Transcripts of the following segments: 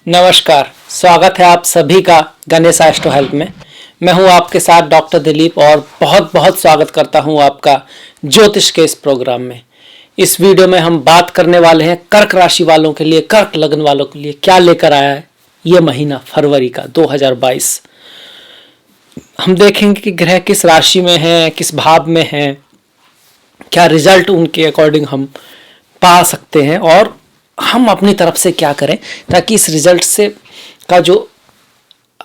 नमस्कार, स्वागत है आप सभी का गणेश एस्ट्रो हेल्प में। मैं हूं आपके साथ डॉक्टर दिलीप और बहुत बहुत स्वागत करता हूं आपका ज्योतिष के इस प्रोग्राम में। इस वीडियो में हम बात करने वाले हैं कर्क राशि वालों के लिए, कर्क लग्न वालों के लिए क्या लेकर आया है ये महीना फरवरी का 2022। हम देखेंगे कि ग्रह किस राशि में है, किस भाव में है, क्या रिजल्ट उनके अकॉर्डिंग हम पा सकते हैं और हम अपनी तरफ से क्या करें ताकि इस रिजल्ट से का जो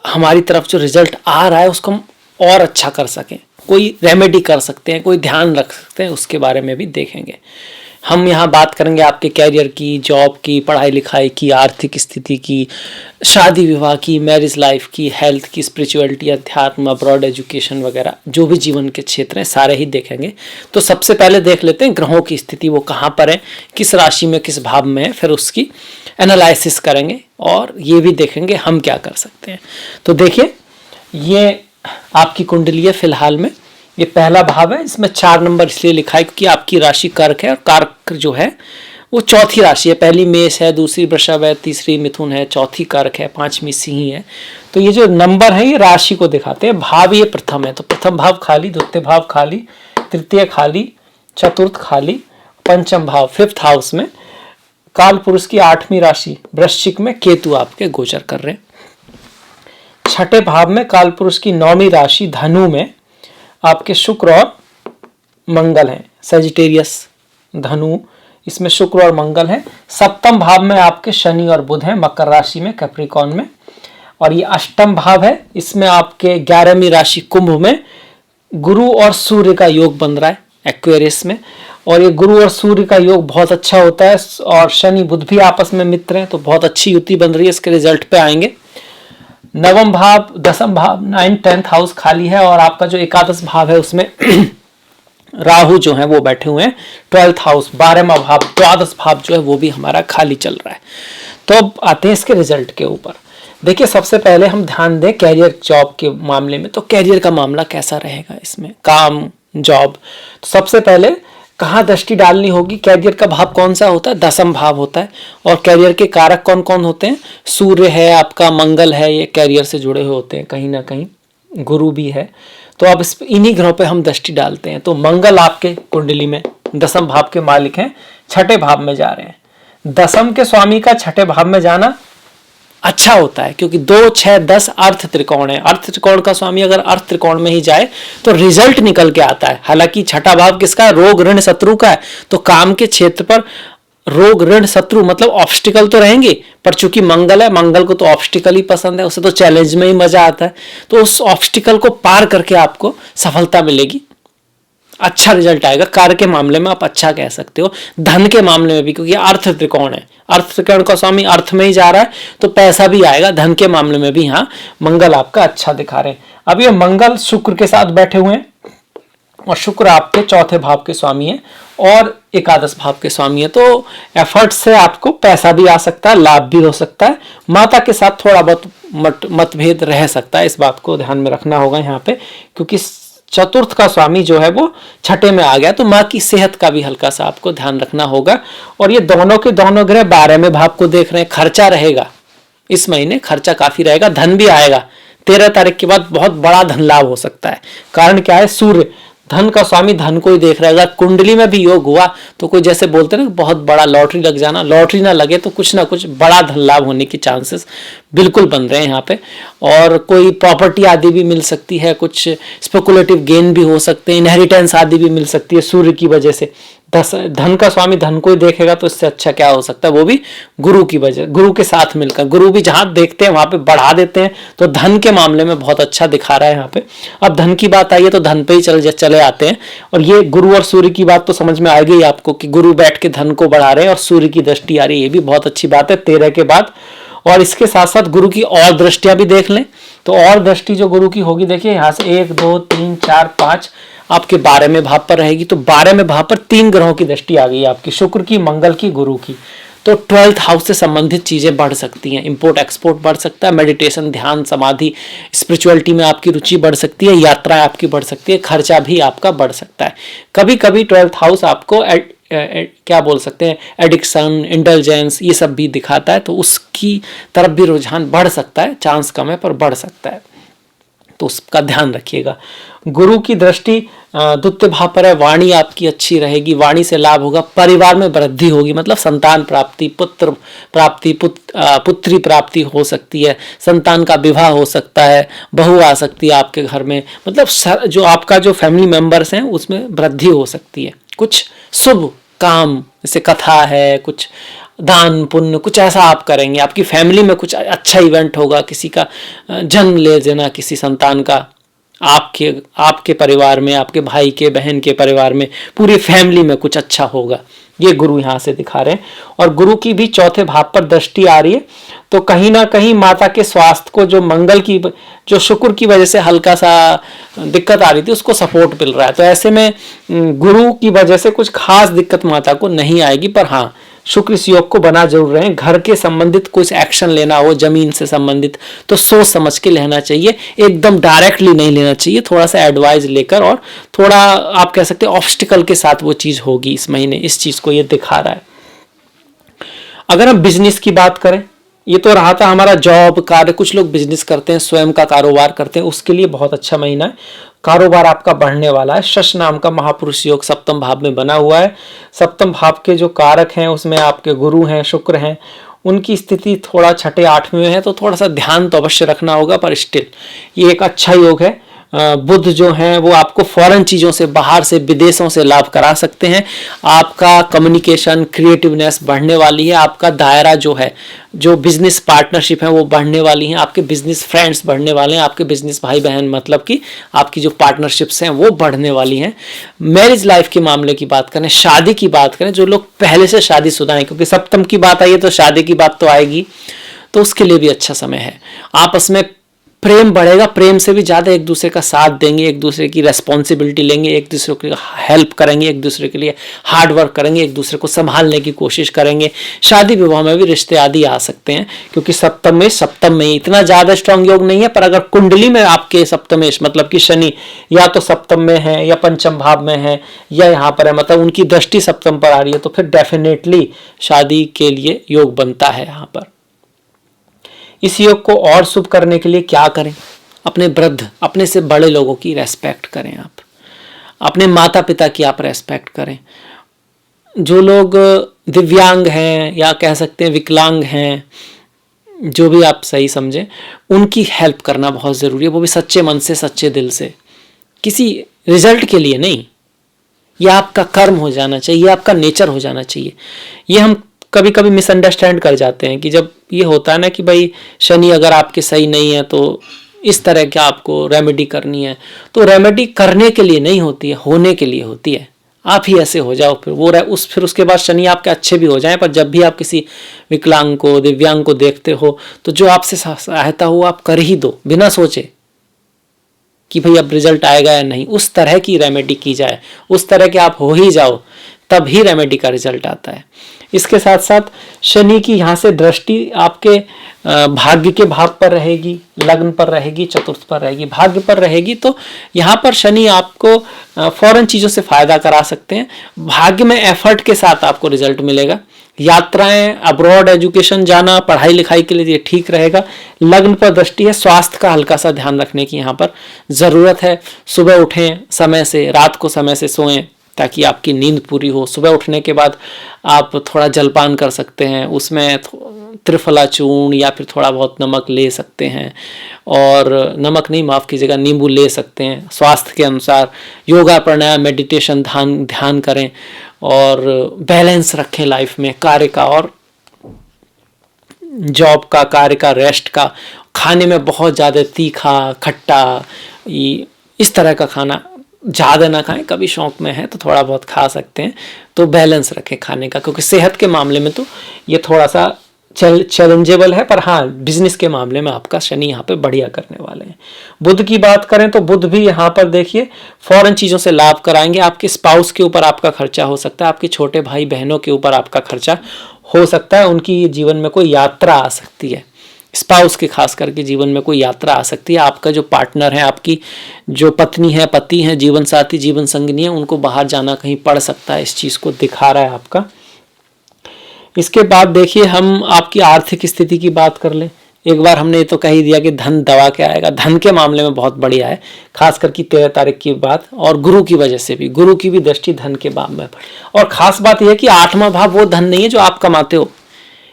हमारी तरफ जो रिजल्ट आ रहा है उसको हम और अच्छा कर सकें। कोई रेमेडी कर सकते हैं, कोई ध्यान रख सकते हैं, उसके बारे में भी देखेंगे। हम यहाँ बात करेंगे आपके कैरियर की, जॉब की, पढ़ाई लिखाई की, आर्थिक स्थिति की, शादी विवाह की, मैरिज लाइफ की, हेल्थ की, स्पिरिचुअलिटी, अध्यात्म, अब्रॉड एजुकेशन वगैरह जो भी जीवन के क्षेत्र हैं सारे ही देखेंगे। तो सबसे पहले देख लेते हैं ग्रहों की स्थिति, वो कहाँ पर है, किस राशि में, किस भाव में है, फिर उसकी एनालिसिस करेंगे और ये भी देखेंगे हम क्या कर सकते हैं। तो देखिए, ये आपकी कुंडली है फिलहाल में, ये पहला भाव है। इसमें 4 नंबर इसलिए लिखा है क्योंकि आपकी राशि कर्क है और कर्क जो है वो चौथी राशि है। पहली मेष है, दूसरी वृषभ है, तीसरी मिथुन है, चौथी कर्क है, पांचवी सिंह है। तो ये जो नंबर है ये राशि को दिखाते हैं। भाव ये प्रथम है, तो प्रथम भाव खाली, द्वितीय भाव खाली, तृतीय खाली, चतुर्थ खाली, पंचम भाव 5th हाउस में काल पुरुष की 8वीं राशि वृश्चिक में केतु आपके गोचर कर रहे हैं। छठे भाव में काल पुरुष की 9वीं राशि धनु में आपके शुक्र और मंगल हैं। सजिटेरियस धनु, इसमें शुक्र और मंगल हैं। सप्तम भाव में आपके शनि और बुध हैं मकर राशि में, कैप्रिकॉर्न में। और ये अष्टम भाव है, इसमें आपके 11वीं राशि कुंभ में गुरु और सूर्य का योग बन रहा है एक्वेरियस में। और ये गुरु और सूर्य का योग बहुत अच्छा होता है और शनि बुध भी आपस में मित्र हैं, तो बहुत अच्छी युति बन रही है। इसके रिजल्ट पे आएंगे। नवम भाव, दसम भाव, 9th 10th हाउस खाली है और आपका जो एकादश भाव है उसमें राहु जो है वो बैठे हुए हैं। 12th हाउस, 12वां भाव, द्वादश भाव जो है वो भी हमारा खाली चल रहा है। तो अब आते हैं इसके रिजल्ट के ऊपर। देखिए, सबसे पहले हम ध्यान दें कैरियर जॉब के मामले में। तो कैरियर का मामला कैसा रहेगा इसमें, काम जॉब। तो सबसे पहले कहाँ दृष्टि डालनी होगी, कैरियर का भाव कौन सा होता है, 10th भाव होता है। और कैरियर के कारक कौन कौन होते हैं, सूर्य है आपका, मंगल है, ये कैरियर से जुड़े हुए होते हैं, कहीं ना कहीं गुरु भी है। तो अब इन्हीं ग्रहों पे हम दृष्टि डालते हैं। तो मंगल आपके कुंडली में 10th भाव के मालिक हैं, छठे भाव में जा रहे हैं। 10th के स्वामी का छठे भाव में जाना अच्छा होता है क्योंकि 2, 6, 10 अर्थ त्रिकोण है। अर्थ त्रिकोण का स्वामी अगर अर्थ त्रिकोण में ही जाए तो रिजल्ट निकल के आता है। हालांकि छठा भाव किसका है, रोग ऋण शत्रु का है। तो काम के क्षेत्र पर रोग ऋण शत्रु मतलब ऑब्स्टिकल तो रहेंगे, पर चूंकि मंगल है, मंगल को तो ऑब्स्टिकल ही पसंद है, उसे तो चैलेंज में ही मजा आता है। तो उस ऑब्स्टिकल को पार करके आपको सफलता मिलेगी, अच्छा रिजल्ट आएगा। कार्य के मामले में आप अच्छा कह सकते हो, धन के मामले में भी, क्योंकि अर्थ त्रिकोण है, अर्थ त्रिकोण का स्वामी अर्थ में ही जा रहा है तो पैसा भी आएगा। धन के मामले में भी यहाँ मंगल आपका अच्छा दिखा रहे हैं। अब ये मंगल शुक्र के साथ बैठे हुए हैं और शुक्र आपके चौथे भाव के स्वामी है और एकादश भाव के स्वामी है। तो एफर्ट से आपको पैसा भी आ सकता है, लाभ भी हो सकता है। माता के साथ थोड़ा बहुत मतभेद रह सकता है, इस बात को ध्यान में रखना होगा यहाँ पे, क्योंकि चतुर्थ का स्वामी जो है वो छठे में आ गया। तो माँ की सेहत का भी हल्का सा आपको ध्यान रखना होगा। और ये दोनों के दोनों ग्रह 12वें भाव को देख रहे हैं। खर्चा रहेगा इस महीने, खर्चा काफी रहेगा, धन भी आएगा। 13 तारीख के बाद बहुत बड़ा धन लाभ हो सकता है। कारण क्या है, सूर्य धन का स्वामी धन को ही देख रहा है। अगर कुंडली में भी योग हुआ तो कोई जैसे बोलते हैं ना बहुत बड़ा लॉटरी लग जाना, लॉटरी ना लगे तो कुछ ना कुछ बड़ा धन लाभ होने की चांसेस बिल्कुल बन रहे हैं यहाँ पे। और कोई प्रॉपर्टी आदि भी मिल सकती है, कुछ स्पेकुलेटिव गेन भी हो सकते हैं, इनहेरिटेंस आदि भी मिल सकती है सूर्य की वजह से। धन का स्वामी धन को ही देखेगा तो इससे अच्छा क्या हो सकता है, वो भी गुरु की वजह, गुरु के साथ मिलकर। गुरु भी जहां देखते हैं वहां पे बढ़ा देते हैं, तो धन के मामले में बहुत अच्छा दिखा रहा है यहाँ पे। अब धन की बात आई है तो धन पे ही चले आते हैं। और ये गुरु और सूर्य की बात तो समझ में आ गई आपको कि गुरु बैठ के धन को बढ़ा रहे हैं और सूर्य की दृष्टि आ रही है, ये भी बहुत अच्छी बात है 13 के बाद। और इसके साथ साथ गुरु की और दृष्टियां भी देख लें तो और दृष्टि जो गुरु की होगी, देखिए यहाँ से 1, 2, 3, 4, 5 आपके 12वें भाव पर रहेगी। तो 12वें भाव पर 3 ग्रहों की दृष्टि आ गई आपकी, शुक्र की, मंगल की, गुरु की। तो 12th हाउस से संबंधित चीजें बढ़ सकती हैं, इंपोर्ट एक्सपोर्ट बढ़ सकता है, मेडिटेशन, ध्यान, समाधि, स्पिरिचुअलिटी में आपकी रुचि बढ़ सकती है, यात्राएं आपकी बढ़ सकती है, खर्चा भी आपका बढ़ सकता है। कभी कभी 12th हाउस आपको क्या बोल सकते हैं, एडिक्शन, इंडल्जेंस, ये सब भी दिखाता है। तो उसकी तरफ भी रुझान बढ़ सकता है, चांस कम है पर बढ़ सकता है, तो उसका ध्यान रखिएगा। गुरु की दृष्टि द्वितीय भाव पर है, वाणी आपकी अच्छी रहेगी, वाणी से लाभ होगा, परिवार में वृद्धि होगी, मतलब संतान प्राप्ति, पुत्र प्राप्ति, पुत्री प्राप्ति हो सकती है, संतान का विवाह हो सकता है, बहू आ सकती है आपके घर में, मतलब जो आपका जो फैमिली मेंबर्स हैं उसमें वृद्धि हो सकती है। कुछ शुभ काम जैसे कथा है, कुछ दान पुण्य, कुछ ऐसा आप करेंगे, आपकी फैमिली में कुछ अच्छा इवेंट होगा, किसी का जन्म ले देना किसी संतान का, आपके परिवार में, आपके भाई के बहन के परिवार में, पूरी फैमिली में कुछ अच्छा होगा, ये गुरु यहाँ से दिखा रहे हैं। और गुरु की भी चौथे भाव पर दृष्टि आ रही है, तो कहीं ना कहीं माता के स्वास्थ्य को जो मंगल की, जो शुक्र की वजह से हल्का सा दिक्कत आ रही थी, उसको सपोर्ट मिल रहा है। तो ऐसे में गुरु की वजह से कुछ खास दिक्कत माता को नहीं आएगी, पर हाँ शुक्र इस योग को बना जरूर रहे हैं। घर के संबंधित कुछ एक्शन लेना हो, जमीन से संबंधित, तो सोच समझ के लेना चाहिए, एकदम डायरेक्टली नहीं लेना चाहिए, थोड़ा सा एडवाइस लेकर, और थोड़ा आप कह सकते हैं ऑब्स्टिकल के साथ वो चीज होगी इस महीने, इस चीज को ये दिखा रहा है। अगर हम बिजनेस की बात करें, ये तो रहा था हमारा जॉब कार्य, कुछ लोग बिजनेस करते हैं, स्वयं का कारोबार करते हैं, उसके लिए बहुत अच्छा महीना है, कारोबार आपका बढ़ने वाला है। शश नाम का महापुरुष योग सप्तम भाव में बना हुआ है। सप्तम भाव के जो कारक हैं उसमें आपके गुरु हैं, शुक्र हैं, उनकी स्थिति थोड़ा छठे आठवें में है, तो थोड़ा सा ध्यान तो अवश्य रखना होगा, पर स्टिल ये एक अच्छा योग है। बुध जो हैं वो आपको फॉरेन चीज़ों से, बाहर से, विदेशों से लाभ करा सकते हैं। आपका कम्युनिकेशन, क्रिएटिवनेस बढ़ने वाली है, आपका दायरा जो है, जो बिजनेस पार्टनरशिप है वो बढ़ने वाली हैं, आपके बिजनेस फ्रेंड्स बढ़ने वाले हैं, आपके बिजनेस भाई बहन, मतलब कि आपकी जो पार्टनरशिप्स हैं वो बढ़ने वाली हैं। मैरिज लाइफ के मामले की बात करें, शादी की बात करें, जो लोग पहले से शादीशुदा हैं, क्योंकि सप्तम की बात आई है तो शादी की बात तो आएगी, तो उसके लिए भी अच्छा समय है। आपस में प्रेम बढ़ेगा, प्रेम से भी ज़्यादा एक दूसरे का साथ देंगे, एक दूसरे की रेस्पॉन्सिबिलिटी लेंगे, एक दूसरे की हेल्प करेंगे, एक दूसरे के लिए हार्ड वर्क करेंगे, एक दूसरे को संभालने की कोशिश करेंगे। शादी विवाह में भी रिश्ते आदि आ सकते हैं, क्योंकि सप्तम में इतना ज़्यादा स्ट्रांग योग नहीं है, पर अगर कुंडली में आपके सप्तमेश मतलब कि शनि या तो सप्तम में है या पंचम भाव में है या यहाँ पर है, मतलब उनकी दृष्टि सप्तम पर आ रही है, तो फिर डेफिनेटली शादी के लिए योग बनता है यहाँ पर। इस योग को और शुभ करने के लिए क्या करें? अपने वृद्ध, अपने से बड़े लोगों की रेस्पेक्ट करें, आप अपने माता पिता की आप रेस्पेक्ट करें। जो लोग दिव्यांग हैं या कह सकते हैं विकलांग हैं, जो भी आप सही समझें, उनकी हेल्प करना बहुत ज़रूरी है, वो भी सच्चे मन से, सच्चे दिल से, किसी रिजल्ट के लिए नहीं। यह आपका कर्म हो जाना चाहिए, आपका नेचर हो जाना चाहिए। ये हम कभी कभी मिसअंडरस्टैंड कर जाते हैं कि जब ये होता है ना कि भाई शनि अगर आपके सही नहीं है तो इस तरह की आपको रेमेडी करनी है, तो रेमेडी करने के लिए नहीं होती है, होने के लिए होती है। आप ही ऐसे हो जाओ, फिर उसके बाद शनि आपके अच्छे भी हो जाएं, पर जब भी आप किसी विकलांग को, दिव्यांग को देखते हो, तो जो आपसे सहायता हो आप कर ही दो, बिना सोचे कि भाई अब रिजल्ट आएगा या नहीं। उस तरह की रेमेडी की जाए, उस तरह के आप हो ही जाओ, तब ही रेमेडी का रिजल्ट आता है। इसके साथ साथ शनि की यहाँ से दृष्टि आपके भाग्य के भाव पर रहेगी, लग्न पर रहेगी, चतुर्थ पर रहेगी, भाग्य पर रहेगी, तो यहाँ पर शनि आपको फॉरेन चीज़ों से फायदा करा सकते हैं। भाग्य में एफर्ट के साथ आपको रिजल्ट मिलेगा। यात्राएं, अब्रॉड एजुकेशन जाना, पढ़ाई लिखाई के लिए ये ठीक रहेगा। लग्न पर दृष्टि है, स्वास्थ्य का हल्का सा ध्यान रखने की यहाँ पर ज़रूरत है। सुबह उठें समय से, रात को समय से सोएं ताकि आपकी नींद पूरी हो। सुबह उठने के बाद आप थोड़ा जलपान कर सकते हैं, उसमें त्रिफला चूर्ण या फिर थोड़ा बहुत नमक ले सकते हैं, और नमक नहीं, माफ़ कीजिएगा, नींबू ले सकते हैं। स्वास्थ्य के अनुसार योगा, प्राणायाम, मेडिटेशन, ध्यान करें और बैलेंस रखें लाइफ में, कार्य का और जॉब का, कार्य का, रेस्ट का। खाने में बहुत ज़्यादा तीखा, खट्टा, इस तरह का खाना ज़्यादा ना खाएं। कभी शौक में है तो थोड़ा बहुत खा सकते हैं, तो बैलेंस रखें खाने का, क्योंकि सेहत के मामले में तो ये थोड़ा सा चैलेंजेबल है, पर हाँ बिजनेस के मामले में आपका शनि यहाँ पे बढ़िया करने वाले हैं। बुध की बात करें तो बुध भी यहाँ पर देखिए फॉरेन चीज़ों से लाभ कराएंगे। आपके स्पाउस के ऊपर आपका खर्चा हो सकता है, आपके छोटे भाई बहनों के ऊपर आपका खर्चा हो सकता है, उनकी जीवन में कोई यात्रा आ सकती है, स्पाउस के खास करके जीवन में कोई यात्रा आ सकती है। आपका जो पार्टनर है, आपकी जो पत्नी है, पति है, जीवन साथी, जीवन संगिनी है, उनको बाहर जाना कहीं पड़ सकता है, इस चीज को दिखा रहा है आपका। इसके बाद देखिए हम आपकी आर्थिक स्थिति की बात कर लें। एक बार हमने ये तो कह ही दिया कि धन दबा के आएगा। धन के मामले में बहुत बढ़िया है, खास करके 13 तारीख की बात, और गुरु की वजह से भी, गुरु की भी दृष्टि धन के भाव में। और खास बात यह है कि 8वां भाव वो धन नहीं है जो आप कमाते हो,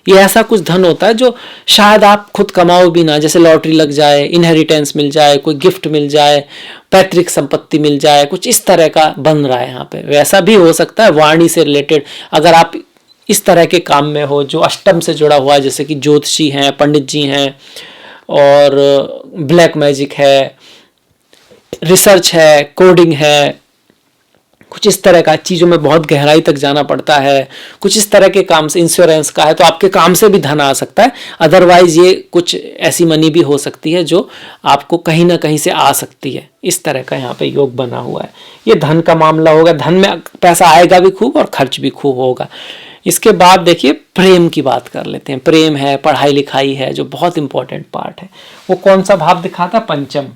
ये ऐसा कुछ धन होता है जो शायद आप खुद कमाओ भी ना, जैसे लॉटरी लग जाए, इनहेरिटेंस मिल जाए, कोई गिफ्ट मिल जाए, पैतृक संपत्ति मिल जाए, कुछ इस तरह का बन रहा है यहाँ पे। वैसा भी हो सकता है वाणी से रिलेटेड, अगर आप इस तरह के काम में हो जो अष्टम से जुड़ा हुआ है, जैसे कि ज्योतिषी हैं, पंडित जी हैं, और ब्लैक मैजिक है, रिसर्च है, कोडिंग है, कुछ इस तरह का चीज़ों में बहुत गहराई तक जाना पड़ता है, कुछ इस तरह के काम से, इंश्योरेंस का है, तो आपके काम से भी धन आ सकता है। अदरवाइज ये कुछ ऐसी मनी भी हो सकती है जो आपको कहीं ना कहीं से आ सकती है। इस तरह का यहाँ पे योग बना हुआ है। ये धन का मामला होगा, धन में पैसा आएगा भी खूब और खर्च भी खूब होगा। इसके बाद देखिए प्रेम की बात कर लेते हैं। प्रेम है, पढ़ाई लिखाई है, जो बहुत इंपॉर्टेंट पार्ट है। वो कौन सा भाव दिखाता? पंचम।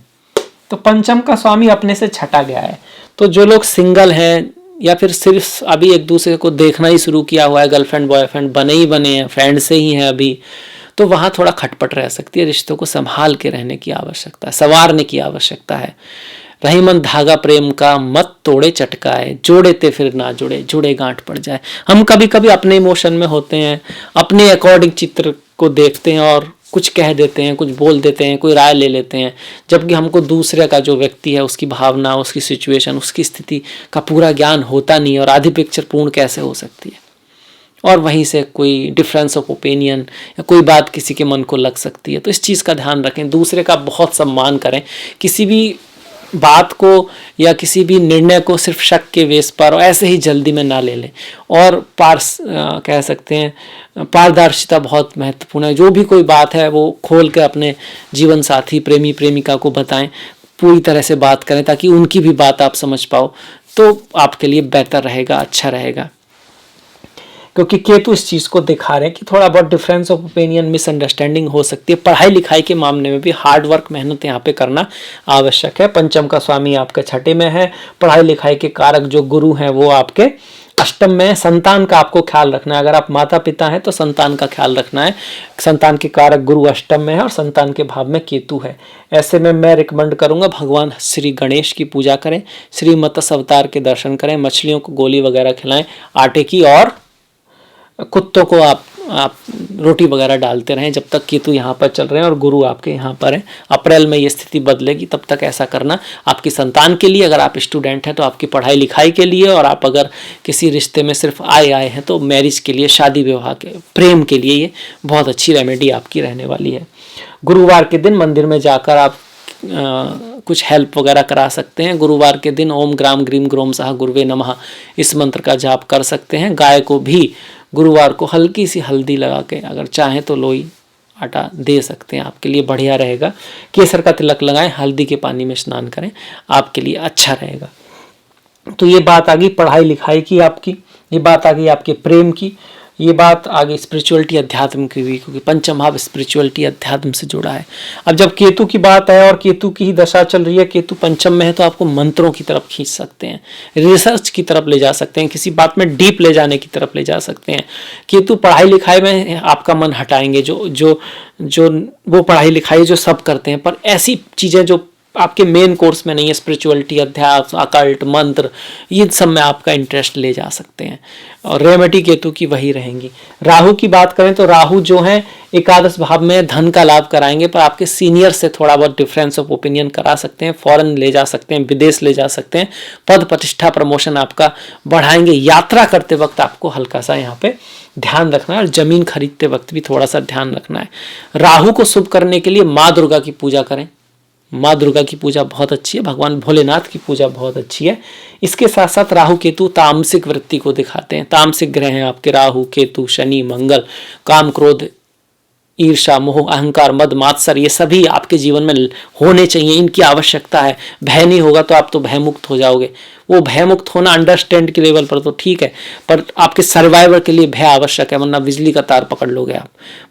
तो पंचम का स्वामी अपने से छटा गया है। तो जो लोग सिंगल हैं या फिर सिर्फ अभी एक दूसरे को देखना ही शुरू किया हुआ है, गर्लफ्रेंड बॉयफ्रेंड बने हैं, फ्रेंड से ही हैं अभी, तो वहाँ थोड़ा खटपट रह सकती है। रिश्तों को संभाल के रहने की आवश्यकता है, संवारने की आवश्यकता है। रही मन धागा प्रेम का, मत तोड़े चटकाए, जोड़े ते फिर ना जुड़े, जुड़े गांठ पड़ जाए। हम कभी कभी अपने इमोशन में होते हैं, अपने अकॉर्डिंग चित्र को देखते हैं और कुछ कह देते हैं, कुछ बोल देते हैं, कोई राय ले लेते हैं, जबकि हमको दूसरे का जो व्यक्ति है, उसकी भावना, उसकी सिचुएशन, उसकी स्थिति का पूरा ज्ञान होता नहीं है, और आधी पिक्चर पूर्ण कैसे हो सकती है। और वहीं से कोई डिफरेंस ऑफ ओपिनियन या कोई बात किसी के मन को लग सकती है। तो इस चीज़ का ध्यान रखें, दूसरे का बहुत सम्मान करें, किसी भी बात को या किसी भी निर्णय को सिर्फ शक के बेस पर और ऐसे ही जल्दी में ना ले लें। और कह सकते हैं पारदर्शिता बहुत महत्वपूर्ण है। जो भी कोई बात है वो खोल के अपने जीवन साथी, प्रेमी प्रेमिका को बताएं, पूरी तरह से बात करें ताकि उनकी भी बात आप समझ पाओ, तो आपके लिए बेहतर रहेगा, अच्छा रहेगा। क्योंकि केतु इस चीज़ को दिखा रहे हैं कि थोड़ा बहुत डिफरेंस ऑफ ओपिनियन, मिसअंडरस्टैंडिंग हो सकती है। पढ़ाई लिखाई के मामले में भी हार्ड वर्क, मेहनत यहाँ पे करना आवश्यक है। पंचम का स्वामी आपके छठे में है। पढ़ाई लिखाई के कारक जो गुरु हैं वो आपके अष्टम में। संतान का आपको ख्याल रखना है, अगर आप माता पिता हैं तो संतान का ख्याल रखना है। संतान के कारक गुरु अष्टम में है और संतान के भाव में केतु है। ऐसे में मैं रिकमेंड करूंगा भगवान श्री गणेश की पूजा करें, श्री मत्स्य अवतार के दर्शन करें, मछलियों को गोली वगैरह खिलाएं आटे की, और कुत्तों को आप रोटी वगैरह डालते रहें जब तक केतु यहाँ पर चल रहे हैं और गुरु आपके यहाँ पर है। अप्रैल में ये स्थिति बदलेगी, तब तक ऐसा करना आपकी संतान के लिए। अगर आप स्टूडेंट हैं तो आपकी पढ़ाई लिखाई के लिए, और आप अगर किसी रिश्ते में सिर्फ आए हैं तो मैरिज के लिए, शादी विवाह के, प्रेम के लिए ये बहुत अच्छी रेमेडी आपकी रहने वाली है। गुरुवार के दिन मंदिर में जाकर आप कुछ हेल्प वगैरह करा सकते हैं। गुरुवार के दिन ओम ग्राम ग्रीम ग्रोम सह गुरुवे नमः इस मंत्र का जाप कर सकते हैं। गाय को भी गुरुवार को हल्की सी हल्दी लगा के अगर चाहें तो लोई आटा दे सकते हैं, आपके लिए बढ़िया रहेगा। केसर का तिलक लगाएं, हल्दी के पानी में स्नान करें, आपके लिए अच्छा रहेगा। तो ये बात आ गई पढ़ाई लिखाई की आपकी, ये बात आ गई आपके प्रेम की, ये बात आ गई स्पिरिचुअलिटी अध्यात्म की भी, क्योंकि पंचम भाव स्पिरिचुअलिटी अध्यात्म से जुड़ा है। अब जब केतु की बात है और केतु की ही दशा चल रही है, केतु पंचम में है, तो आपको मंत्रों की तरफ खींच सकते हैं, रिसर्च की तरफ ले जा सकते हैं, किसी बात में डीप ले जाने की तरफ ले जा सकते हैं। केतु पढ़ाई लिखाई में आपका मन हटाएंगे, जो वो पढ़ाई लिखाई जो सब करते हैं, पर ऐसी चीज़ें जो आपके मेन कोर्स में नहीं है, स्पिरिचुअलिटी, अध्यात्म, अकल्ट, मंत्र, ये सब में आपका इंटरेस्ट ले जा सकते हैं। और रेमेडी केतु की वही रहेंगी। राहु की बात करें तो राहु जो है एकादश भाव में धन का लाभ कराएंगे, पर आपके सीनियर से थोड़ा बहुत डिफरेंस ऑफ ओपिनियन करा सकते हैं, फॉरेन ले जा सकते हैं, विदेश ले जा सकते हैं, पद प्रतिष्ठा प्रमोशन आपका बढ़ाएंगे। यात्रा करते वक्त आपको हल्का सा यहाँ पे ध्यान रखना है, और जमीन खरीदते वक्त भी थोड़ा सा ध्यान रखना है। राहु को शुभ करने के लिए माँ दुर्गा की पूजा करें, माँ दुर्गा की पूजा बहुत अच्छी है, भगवान भोलेनाथ की पूजा बहुत अच्छी है। इसके साथ साथ राहु केतु तामसिक वृत्ति को दिखाते हैं। तामसिक ग्रह हैं आपके राहु केतु शनि मंगल, काम क्रोध ईर्षा मोह अहंकार मद मात्सर, ये सभी आपके जीवन में होने चाहिए, इनकी आवश्यकता है। भय नहीं होगा तो आप तो भयमुक्त हो जाओगे। वो भयमुक्त होना अंडरस्टैंड के लेवल पर तो ठीक है, पर आपके सर्वाइवल के लिए भय आवश्यक है, वरना बिजली का तार पकड़ लोगे आप।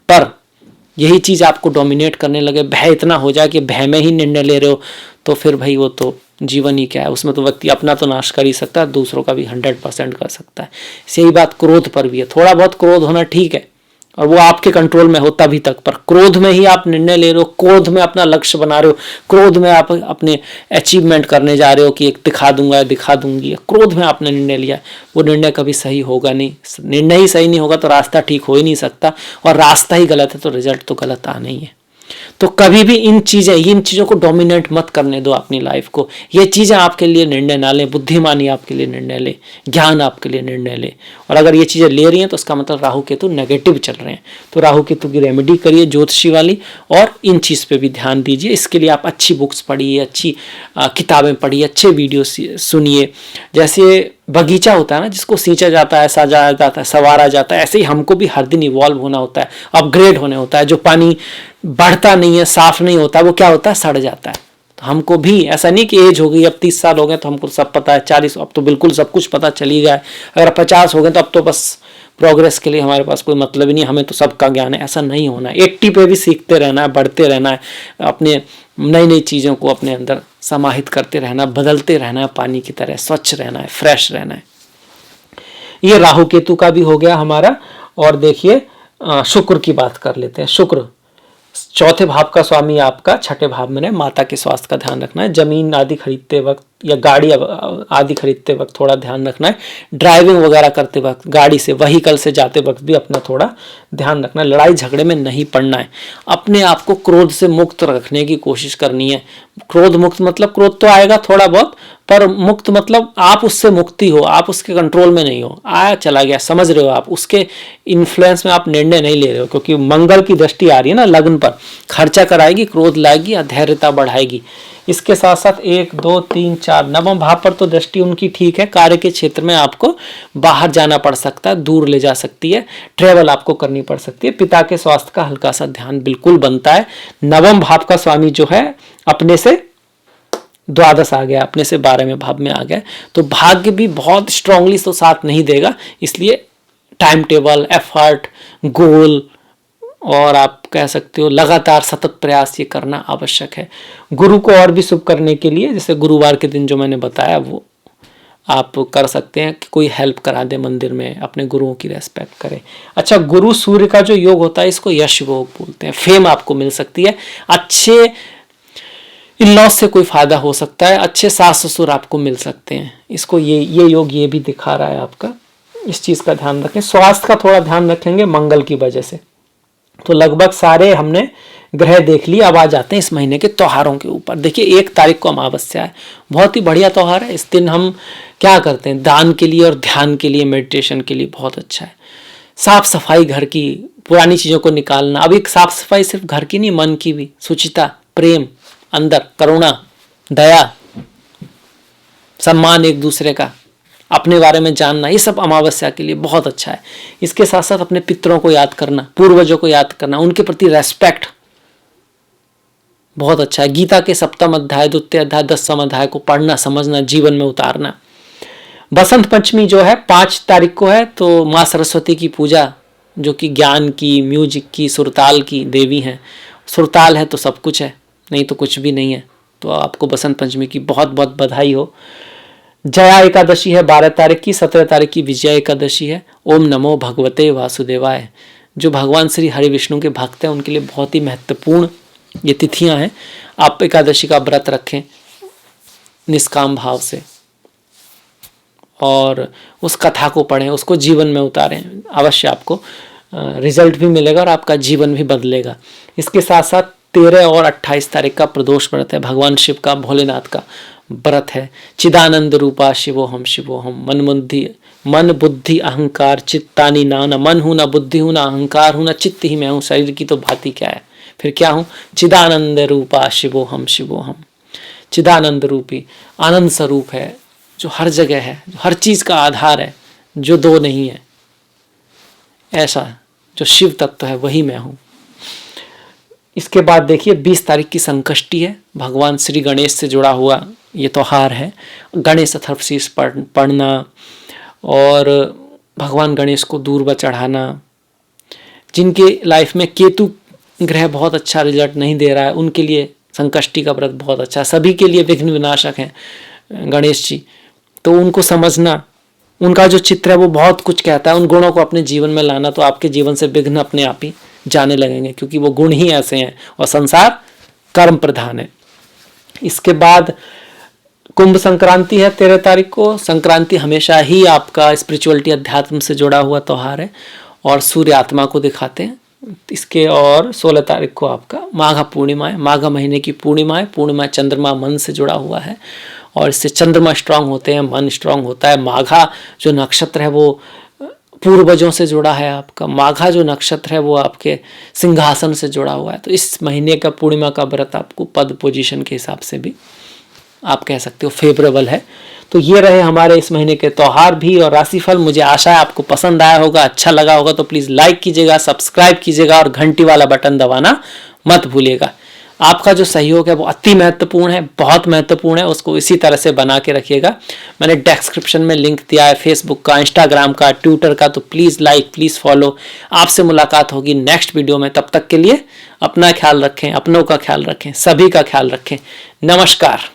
पर यही चीज़ आपको डोमिनेट करने लगे, भय इतना हो जाए कि भय में ही निर्णय ले रहे हो, तो फिर भाई वो तो जीवन ही क्या है। उसमें तो व्यक्ति अपना तो नाश कर ही सकता है, दूसरों का भी 100% कर सकता है। यही बात क्रोध पर भी है। थोड़ा बहुत क्रोध होना ठीक है, और वो आपके कंट्रोल में हो तभी तक, पर क्रोध में ही आप निर्णय ले रहे हो, क्रोध में अपना लक्ष्य बना रहे हो, क्रोध में आप अपने अचीवमेंट करने जा रहे हो कि एक दिखा दूंगा, दिखा दूंगी, क्रोध में आपने निर्णय लिया, वो निर्णय कभी सही होगा नहीं। निर्णय ही सही नहीं होगा तो रास्ता ठीक हो ही नहीं सकता, और रास्ता ही गलत है तो रिजल्ट तो गलत आना ही है। तो कभी भी इन चीज़ों को डोमिनेट मत करने दो अपनी लाइफ को। ये चीज़ें आपके लिए निर्णय ना लें, बुद्धिमानी आपके लिए निर्णय ले, ज्ञान आपके लिए निर्णय ले। और अगर ये चीज़ें ले रही हैं तो उसका मतलब राहु केतु नेगेटिव चल रहे हैं। तो राहु केतु की रेमेडी करिए ज्योतिषी वाली, और इन चीज़ पे भी ध्यान दीजिए। इसके लिए आप अच्छी बुक्स पढ़िए, अच्छी किताबें पढ़िए, अच्छे वीडियो सुनिए। जैसे बगीचा होता है ना, जिसको सींचा जाता है, सजाया जाता है, संवारा जाता है, ऐसे ही हमको भी हर दिन इवॉल्व होना होता है, अपग्रेड होने होता है। जो पानी बढ़ता नहीं है, साफ नहीं होता, वो क्या होता है, सड़ जाता है। तो हमको भी ऐसा नहीं कि एज हो गई, अब 30 साल हो गए तो हमको सब पता है, 40 अब तो बिल्कुल सब कुछ पता चल ही गया है, अगर 50 हो गए तो अब तो बस प्रोग्रेस के लिए हमारे पास कोई मतलब ही नहीं, हमें तो सबका ज्ञान है। ऐसा नहीं होना है। 80 पे भी सीखते रहना है, बढ़ते रहना है, अपने नई नई चीज़ों को अपने अंदर समाहित करते रहना, बदलते रहना है, पानी की तरह स्वच्छ रहना है, फ्रेश रहना है। ये राहु केतु का भी हो गया हमारा। और देखिए शुक्र की बात कर लेते हैं। शुक्र चौथे भाव का स्वामी आपका छठे भाव में है। माता के स्वास्थ्य का ध्यान रखना है, जमीन आदि खरीदते वक्त या गाड़ी आदि खरीदते वक्त थोड़ा ध्यान रखना है, ड्राइविंग वगैरह करते वक्त, गाड़ी से व्हीकल से जाते वक्त भी अपना थोड़ा ध्यान रखना है। लड़ाई झगड़े में नहीं पड़ना है, अपने आप को क्रोध से मुक्त रखने की कोशिश करनी है। क्रोध मुक्त मतलब क्रोध तो आएगा थोड़ा बहुत, पर मुक्त मतलब आप उससे मुक्ति हो, आप उसके कंट्रोल में नहीं हो, आया चला गया, समझ रहे हो, आप उसके इन्फ्लुएंस में आप निर्णय नहीं ले रहे हो। क्योंकि मंगल की दृष्टि आ रही है ना लग्न पर, खर्चा कराएगी, क्रोध लाएगी, अधैर्यता बढ़ाएगी। इसके साथ साथ 1 2 3 4 नवम भाव पर तो दृष्टि उनकी ठीक है। कार्य के क्षेत्र में आपको बाहर जाना पड़ सकता है, दूर ले जा सकती है, ट्रेवल आपको करनी पड़ सकती है। पिता के स्वास्थ्य का हल्का सा ध्यान बिल्कुल बनता है। नवम भाव का स्वामी जो है अपने से द्वादश आ गया, अपने से 12वें भाव में आ गया, तो भाग्य भी बहुत स्ट्रांगली तो साथ नहीं देगा। इसलिए टाइम टेबल, एफर्ट, गोल, और आप कह सकते हो लगातार सतत प्रयास ये करना आवश्यक है। गुरु को और भी शुभ करने के लिए, जैसे गुरुवार के दिन जो मैंने बताया वो आप कर सकते हैं कि कोई हेल्प करा दे मंदिर में, अपने गुरुओं की रेस्पेक्ट करें। अच्छा, गुरु सूर्य का जो योग होता है इसको यश योग बोलते हैं। फेम आपको मिल सकती है, अच्छे इन लॉस से कोई फायदा हो सकता है, अच्छे सास ससुर आपको मिल सकते हैं। इसको ये योग ये भी दिखा रहा है आपका। इस चीज़ का ध्यान रखें। स्वास्थ्य का थोड़ा ध्यान रखेंगे मंगल की वजह से। तो लगभग सारे हमने ग्रह देख लिए। अब आ जाते हैं इस महीने के त्योहारों के ऊपर। देखिए 1 तारीख को अमावस्या है, बहुत ही बढ़िया त्यौहार है। इस दिन हम क्या करते हैं, दान के लिए और ध्यान के लिए, मेडिटेशन के लिए बहुत अच्छा है। साफ सफाई घर की, पुरानी चीज़ों को निकालना। अब एक साफ सफाई सिर्फ घर की नहीं, मन की भी, शुचिता, प्रेम, अंदर करुणा, दया, सम्मान एक दूसरे का, अपने बारे में जानना, ये सब अमावस्या के लिए बहुत अच्छा है। इसके साथ साथ अपने पितरों को याद करना, पूर्वजों को याद करना, उनके प्रति रेस्पेक्ट बहुत अच्छा है। गीता के 7वें अध्याय, 2वें अध्याय, 10वें अध्याय को पढ़ना, समझना, जीवन में उतारना। बसंत पंचमी जो है 5 तारीख को है, तो माँ सरस्वती की पूजा, जो कि ज्ञान की, म्यूजिक की, सुरताल की देवी हैं। सुरताल है तो सब कुछ है, नहीं तो कुछ भी नहीं है। तो आपको बसंत पंचमी की बहुत बहुत बधाई हो। जया एकादशी है 12 तारीख की, 17 तारीख की विजया एकादशी है। ओम नमो भगवते वासुदेवाय। जो भगवान श्री हरि विष्णु के भक्त हैं उनके लिए बहुत ही महत्वपूर्ण ये तिथियां हैं। आप एकादशी का व्रत रखें निष्काम भाव से, और उस कथा को पढ़ें, उसको जीवन में उतारें। अवश्य आपको रिजल्ट भी मिलेगा और आपका जीवन भी बदलेगा। इसके साथ साथ 13 और 28 तारीख का प्रदोष व्रत है, भगवान शिव का, भोलेनाथ का व्रत है। चिदानंद रूपा शिवोहम शिवोहम। मन बुद्धि अहंकार चित्तानि नाना। मन हूं ना, बुद्धि हूं ना, अहंकार हूं ना, चित्त ही मैं हूं। शरीर की तो भांति क्या है, फिर क्या हूं? चिदानंद रूपा शिवोहम शिवोहम। चिदानंद रूपी आनंद स्वरूप है, जो हर जगह है, जो हर चीज का आधार है, जो दो नहीं है, ऐसा जो शिव तत्व है वही मैं हूं। इसके बाद देखिए 20 तारीख की संकष्टी है, भगवान श्री गणेश से जुड़ा हुआ ये त्यौहार है। गणेश अथर्वशीष पढ़ना और भगवान गणेश को दूर्वा चढ़ाना। जिनके लाइफ में केतु ग्रह बहुत अच्छा रिजल्ट नहीं दे रहा है, उनके लिए संकष्टी का व्रत बहुत अच्छा है। सभी के लिए विघ्न विनाशक हैं गणेश जी, तो उनको समझना, उनका जो चित्र है वो बहुत कुछ कहता है। उन गुणों को अपने जीवन में लाना, तो आपके जीवन से विघ्न अपने आप ही जाने लगेंगे, क्योंकि वो गुण ही ऐसे हैं और संसार कर्म प्रधान है। इसके बाद कुंभ संक्रांति है 13 तारीख को। संक्रांति हमेशा ही आपका स्पिरिचुअलिटी, अध्यात्म से जुड़ा हुआ त्यौहार है और सूर्य आत्मा को दिखाते हैं इसके। और 16 तारीख को आपका माघ पूर्णिमा है। माघ महीने की पूर्णिमा है। पूर्णिमा चंद्रमा मन से जुड़ा हुआ है और इससे चंद्रमा स्ट्रांग होते हैं, मन स्ट्रांग होता है। माघा जो नक्षत्र है वो पूर्वजों से जुड़ा है आपका। माघा जो नक्षत्र है वो आपके सिंहासन से जुड़ा हुआ है। तो इस महीने का पूर्णिमा का व्रत आपको पद पोजीशन के हिसाब से भी आप कह सकते हो फेवरेबल है। तो ये रहे हमारे इस महीने के त्यौहार भी और राशिफल। मुझे आशा है आपको पसंद आया होगा, अच्छा लगा होगा। तो प्लीज़ लाइक कीजिएगा, सब्सक्राइब कीजिएगा और घंटी वाला बटन दबाना मत भूलिएगा। आपका जो सहयोग है वो अति महत्वपूर्ण है, बहुत महत्वपूर्ण है। उसको इसी तरह से बना के रखिएगा। मैंने डिस्क्रिप्शन में लिंक दिया है फेसबुक का, इंस्टाग्राम का, ट्विटर का, तो प्लीज़ लाइक, प्लीज़ फॉलो। आपसे मुलाकात होगी नेक्स्ट वीडियो में। तब तक के लिए अपना ख्याल रखें, अपनों का ख्याल रखें, सभी का ख्याल रखें। नमस्कार।